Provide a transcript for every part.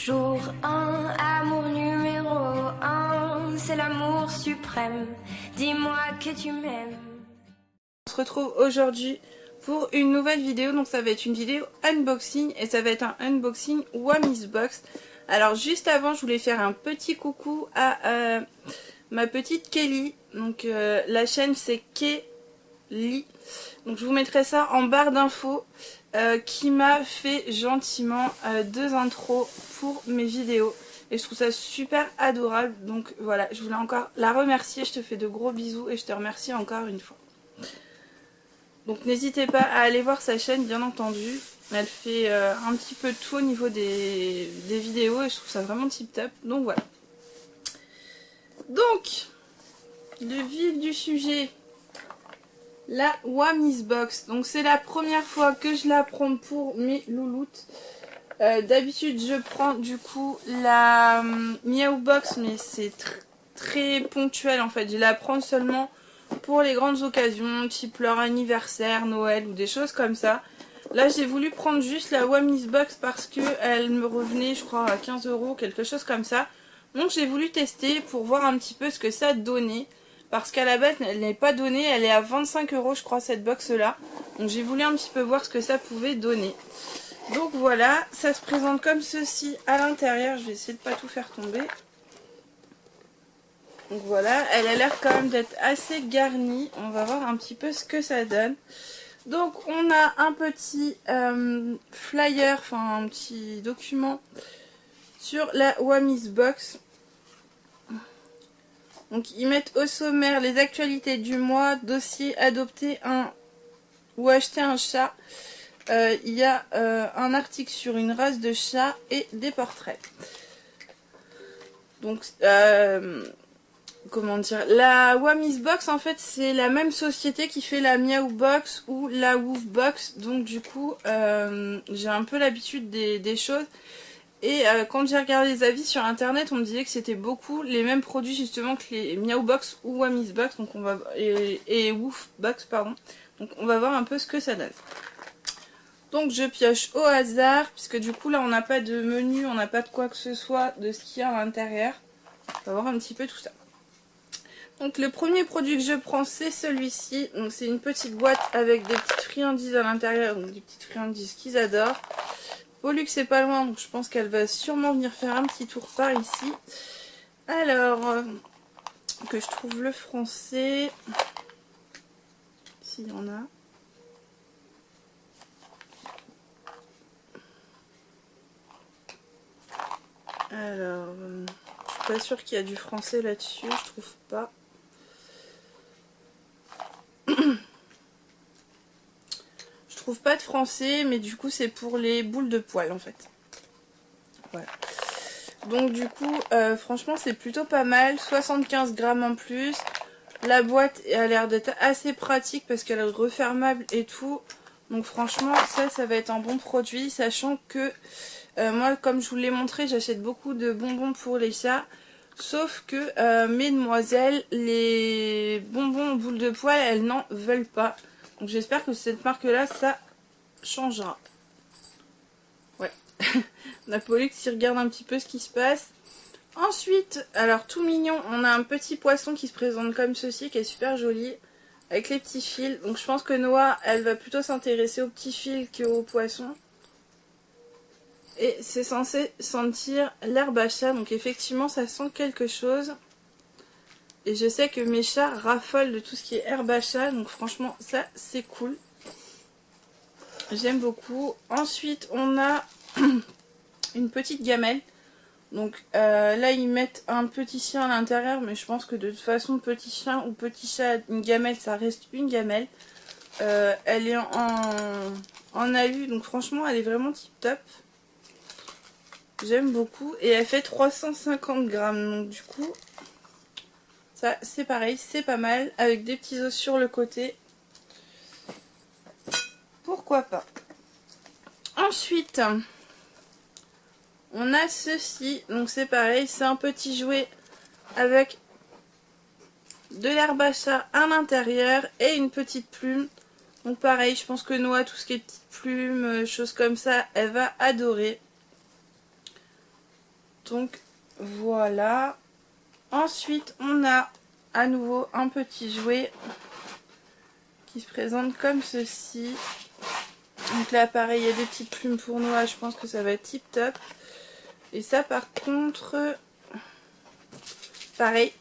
Jour 1, amour numéro 1, c'est l'amour suprême. Dis-moi que tu m'aimes. On se retrouve aujourd'hui pour une nouvelle vidéo. Donc ça va être une vidéo unboxing et ça va être un unboxing Wamisbox. Alors juste avant, je voulais faire un petit coucou à ma petite Kelly. Donc la chaîne c'est Kelly. Donc je vous mettrai ça en barre d'infos. Qui m'a fait gentiment 2 intros pour mes vidéos et je trouve ça super adorable. Donc voilà, je voulais encore la remercier. Je te fais de gros bisous et je te remercie encore une fois. Donc n'hésitez pas à aller voir sa chaîne, bien entendu. Elle fait un petit peu tout au niveau des vidéos et je trouve ça vraiment tip top. Donc voilà. Donc le vif du sujet, la Wamisbox. Donc c'est la première fois que je la prends pour mes louloutes. D'habitude je prends du coup la Miaou Box, mais c'est très ponctuel en fait. Je la prends seulement pour les grandes occasions, type leur anniversaire, Noël ou des choses comme ça. Là j'ai voulu prendre juste la Wamisbox parce que elle me revenait je crois à 15 €, quelque chose comme ça. Donc j'ai voulu tester pour voir un petit peu ce que ça donnait. Parce qu'à la base elle n'est pas donnée, elle est à 25 € je crois cette box là. Donc j'ai voulu un petit peu voir ce que ça pouvait donner. Donc voilà, ça se présente comme ceci à l'intérieur. Je vais essayer de pas tout faire tomber. Donc voilà, elle a l'air quand même d'être assez garnie. On va voir un petit peu ce que ça donne. Donc on a un petit flyer, enfin un petit document sur la Wamisbox. Donc ils mettent au sommaire les actualités du mois, dossier, adopter un ou acheter un chat. Il y a un article sur une race de chat et des portraits. Donc comment dire, la Wamisbox en fait c'est la même société qui fait la Miaou Box ou la Woofbox. Donc du coup j'ai un peu l'habitude des choses. Et quand j'ai regardé les avis sur internet, on me disait que c'était beaucoup les mêmes produits justement que les Miaou Box ou Wamisbox, donc on va et Woofbox pardon. Donc on va voir un peu ce que ça donne. Donc je pioche au hasard, puisque du coup là on n'a pas de menu, on n'a pas de quoi que ce soit de ce qu'il y a à l'intérieur. On va voir un petit peu tout ça. Donc le premier produit que je prends c'est celui-ci. Donc c'est une petite boîte avec des petites friandises à l'intérieur, donc des petites friandises qu'ils adorent. Pollux c'est pas loin, donc je pense qu'elle va sûrement venir faire un petit tour par ici. Alors, que je trouve le français, s'il y en a. Alors, je suis pas sûre qu'il y a du français là-dessus, je trouve pas. Je trouve pas de français, mais du coup c'est pour les boules de poils en fait. Voilà. Donc du coup, franchement c'est plutôt pas mal, 75 grammes en plus. La boîte a l'air d'être assez pratique parce qu'elle est refermable et tout. Donc franchement ça va être un bon produit, sachant que moi comme je vous l'ai montré, j'achète beaucoup de bonbons pour les chats. Sauf que mesdemoiselles, les bonbons aux boules de poils, elles n'en veulent pas. Donc j'espère que cette marque là ça changera. Ouais. La Pollux qui regarde un petit peu ce qui se passe. Ensuite, alors tout mignon, on a un petit poisson qui se présente comme ceci, qui est super joli, avec les petits fils. Donc je pense que Noah, elle va plutôt s'intéresser aux petits fils qu'aux poissons. Et c'est censé sentir l'herbe à chat, donc effectivement ça sent quelque chose. Et je sais que mes chats raffolent de tout ce qui est herbe à chat, donc franchement ça c'est cool. J'aime beaucoup. Ensuite on a une petite gamelle. Donc là ils mettent un petit chien à l'intérieur, mais je pense que de toute façon petit chien ou petit chat, une gamelle ça reste une gamelle. Elle est en alu, donc franchement elle est vraiment tip top. J'aime beaucoup et elle fait 350 grammes, donc du coup ça c'est pareil, c'est pas mal, avec des petits os sur le côté. Pourquoi pas. Ensuite on a ceci, donc c'est pareil, c'est un petit jouet avec de l'herbe à chat à l'intérieur et une petite plume. Donc pareil, je pense que Noah, tout ce qui est petites plumes, choses comme ça, elle va adorer. Donc voilà. Ensuite on a à nouveau un petit jouet qui se présente comme ceci. Donc là pareil, il y a des petites plumes pour Noah, je pense que ça va être tip top. Et ça par contre, pareil,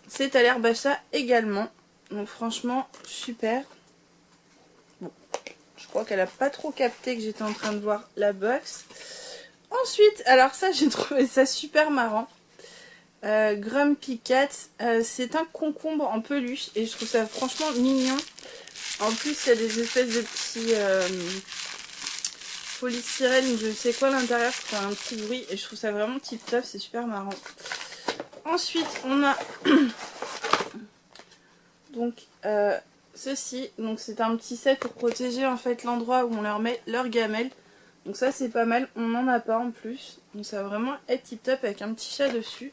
c'est à l'herbe à chat également. Donc franchement super. Bon, je crois qu'elle a pas trop capté que j'étais en train de voir la box. Ensuite, alors ça j'ai trouvé ça super marrant. Grumpy Cat, c'est un concombre en peluche et je trouve ça franchement mignon. En plus il y a des espèces de petits polystyrène, je sais quoi à l'intérieur pour faire un petit bruit et je trouve ça vraiment tip top, c'est super marrant. Ensuite on a donc ceci, donc c'est un petit set pour protéger en fait l'endroit où on leur met leurs gamelles. Donc ça c'est pas mal, on n'en a pas en plus, donc ça va vraiment être tip top avec un petit chat dessus.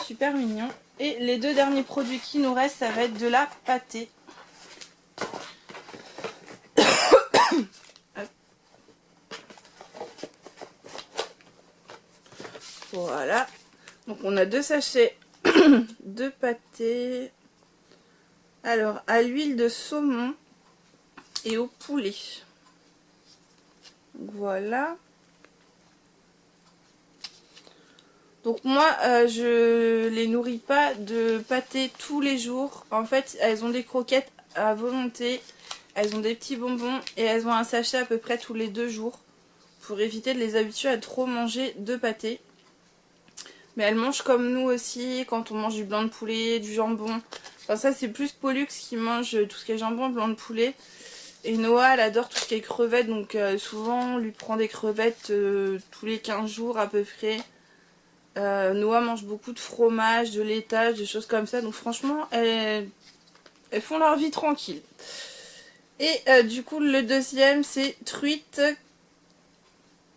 Super mignon. Et les deux derniers produits qui nous restent, ça va être de la pâtée. Voilà. Donc on a 2 sachets de pâté. Alors à l'huile de saumon et au poulet. Voilà. Donc moi je les nourris pas de pâté tous les jours. En fait elles ont des croquettes à volonté. Elles ont des petits bonbons et elles ont un sachet à peu près tous les 2 jours. Pour éviter de les habituer à trop manger de pâté. Mais elles mangent comme nous aussi quand on mange du blanc de poulet, du jambon. Enfin ça c'est plus Pollux qui mange tout ce qui est jambon, blanc de poulet. Et Noah elle adore tout ce qui est crevettes. Donc souvent on lui prend des crevettes tous les 15 jours à peu près. Noah mange beaucoup de fromage, de laitage, des choses comme ça. Donc franchement elles font leur vie tranquille. Et du coup le deuxième c'est truite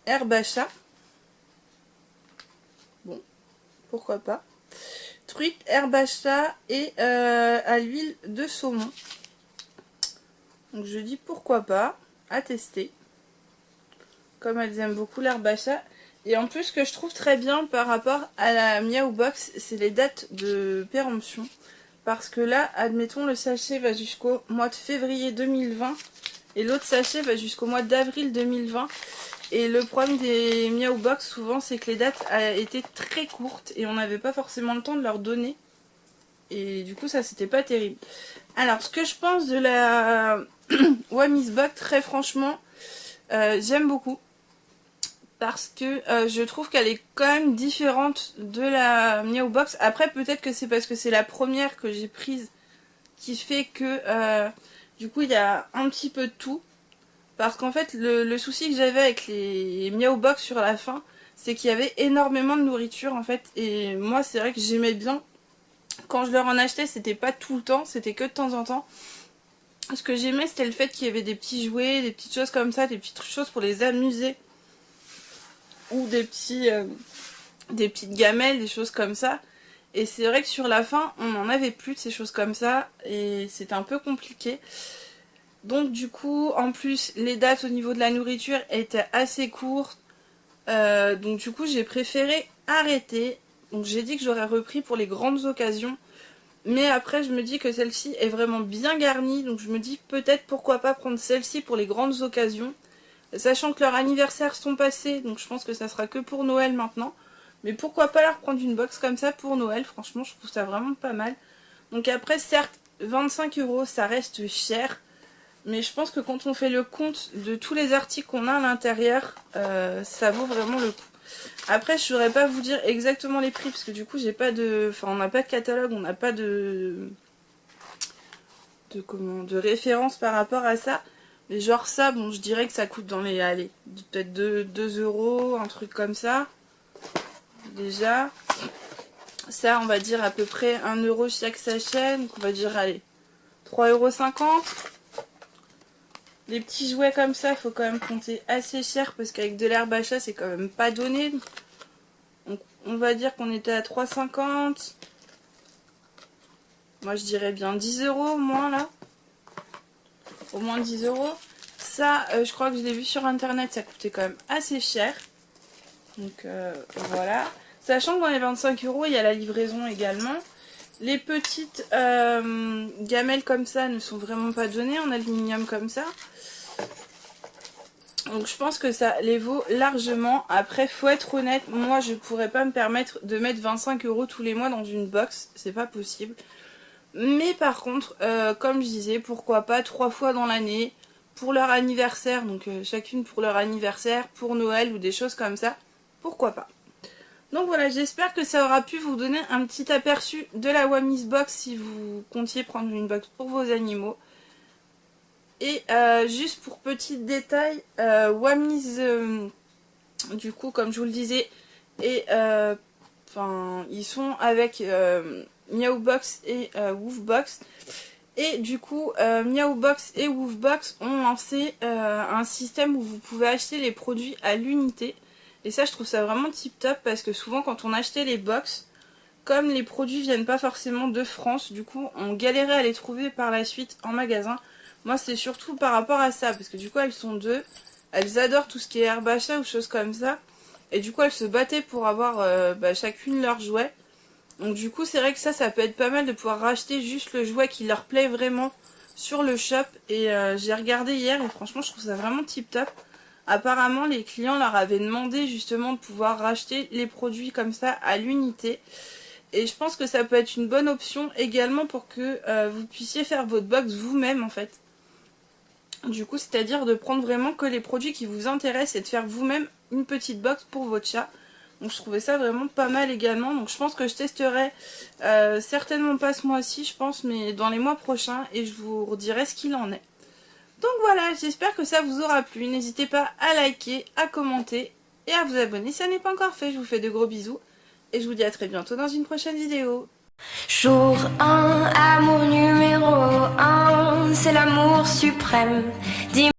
herbe à chat. Bon, pourquoi pas. Truite herbe à chat et à l'huile de saumon. Donc je dis pourquoi pas, à tester. Comme elles aiment beaucoup l'herbe à chat. Et en plus ce que je trouve très bien par rapport à la Miaou Box, c'est les dates de péremption. Parce que là, admettons, le sachet va jusqu'au mois de février 2020 et l'autre sachet va jusqu'au mois d'avril 2020. Et le problème des Miaou Box souvent c'est que les dates étaient très courtes et on n'avait pas forcément le temps de leur donner. Et du coup ça c'était pas terrible. Alors ce que je pense de la Wami's Box, très franchement, j'aime beaucoup. Parce que je trouve qu'elle est quand même différente de la Miaou Box. Après peut-être que c'est parce que c'est la première que j'ai prise qui fait que du coup il y a un petit peu de tout. Parce qu'en fait le souci que j'avais avec les Miaou Box sur la fin, c'est qu'il y avait énormément de nourriture en fait. Et moi c'est vrai que j'aimais bien, quand je leur en achetais c'était pas tout le temps, c'était que de temps en temps. Ce que j'aimais c'était le fait qu'il y avait des petits jouets, des petites choses comme ça, des petites choses pour les amuser. Ou des petites gamelles, des choses comme ça. Et c'est vrai que sur la fin, on n'en avait plus de ces choses comme ça. Et c'était un peu compliqué. Donc du coup, en plus, les dates au niveau de la nourriture étaient assez courtes. Donc du coup, j'ai préféré arrêter. Donc j'ai dit que j'aurais repris pour les grandes occasions. Mais après, je me dis que celle-ci est vraiment bien garnie. Donc je me dis peut-être pourquoi pas prendre celle-ci pour les grandes occasions. Sachant que leurs anniversaires sont passés, donc je pense que ça sera que pour Noël maintenant. Mais pourquoi pas leur prendre une box comme ça pour Noël, franchement je trouve ça vraiment pas mal. Donc après certes 25 €, ça reste cher. Mais je pense que quand on fait le compte de tous les articles qu'on a à l'intérieur, ça vaut vraiment le coup. Après je saurais pas vous dire exactement les prix parce que du coup j'ai pas de... Enfin on n'a pas de catalogue, on n'a pas de référence par rapport à ça. Mais genre ça, bon, je dirais que ça coûte dans les, allez, peut-être 2 €, un truc comme ça. Déjà. Ça, on va dire à peu près 1 € chaque sachet. Donc on va dire, allez, 3,50 €. Les petits jouets comme ça, il faut quand même compter assez cher. Parce qu'avec de l'herbe à chat, c'est quand même pas donné. Donc on va dire qu'on était à 3,50 €. Moi, je dirais bien 10 € au moins, là. Au moins 10 €. Ça, je crois que je l'ai vu sur internet, ça coûtait quand même assez cher. Donc voilà. Sachant que dans les 25 €, il y a la livraison également. Les petites gamelles comme ça ne sont vraiment pas données en aluminium comme ça. Donc je pense que ça les vaut largement. Après, faut être honnête, moi je pourrais pas me permettre de mettre 25 € tous les mois dans une box. C'est pas possible. Mais par contre, comme je disais, pourquoi pas 3 fois dans l'année, pour leur anniversaire, donc chacune pour leur anniversaire, pour Noël ou des choses comme ça. Pourquoi pas. Donc voilà, j'espère que ça aura pu vous donner un petit aperçu de la Wamiz Box si vous comptiez prendre une box pour vos animaux. Et juste pour petit détail, Wamiz, du coup, comme je vous le disais, et ils sont avec Meowbox et Woofbox. Et du coup, Meowbox et Woofbox ont lancé un système où vous pouvez acheter les produits à l'unité. Et ça, je trouve ça vraiment tip top parce que souvent, quand on achetait les box, comme les produits viennent pas forcément de France, du coup, on galérait à les trouver par la suite en magasin. Moi, c'est surtout par rapport à ça parce que du coup, elles sont deux. Elles adorent tout ce qui est herbe à chat ou choses comme ça. Et du coup, elles se battaient pour avoir chacune leur jouet. Donc du coup, c'est vrai que ça peut être pas mal de pouvoir racheter juste le jouet qui leur plaît vraiment sur le shop. Et j'ai regardé hier et franchement, je trouve ça vraiment tip top. Apparemment, les clients leur avaient demandé justement de pouvoir racheter les produits comme ça à l'unité. Et je pense que ça peut être une bonne option également pour que vous puissiez faire votre box vous-même en fait. Du coup, c'est-à-dire de prendre vraiment que les produits qui vous intéressent et de faire vous-même une petite box pour votre chat. Donc je trouvais ça vraiment pas mal également. Donc je pense que je testerai certainement pas ce mois-ci, je pense, mais dans les mois prochains. Et je vous redirai ce qu'il en est. Donc voilà, j'espère que ça vous aura plu. N'hésitez pas à liker, à commenter et à vous abonner si ça n'est pas encore fait. Je vous fais de gros bisous. Et je vous dis à très bientôt dans une prochaine vidéo. Jour 1, amour numéro 1, c'est l'amour suprême. Dis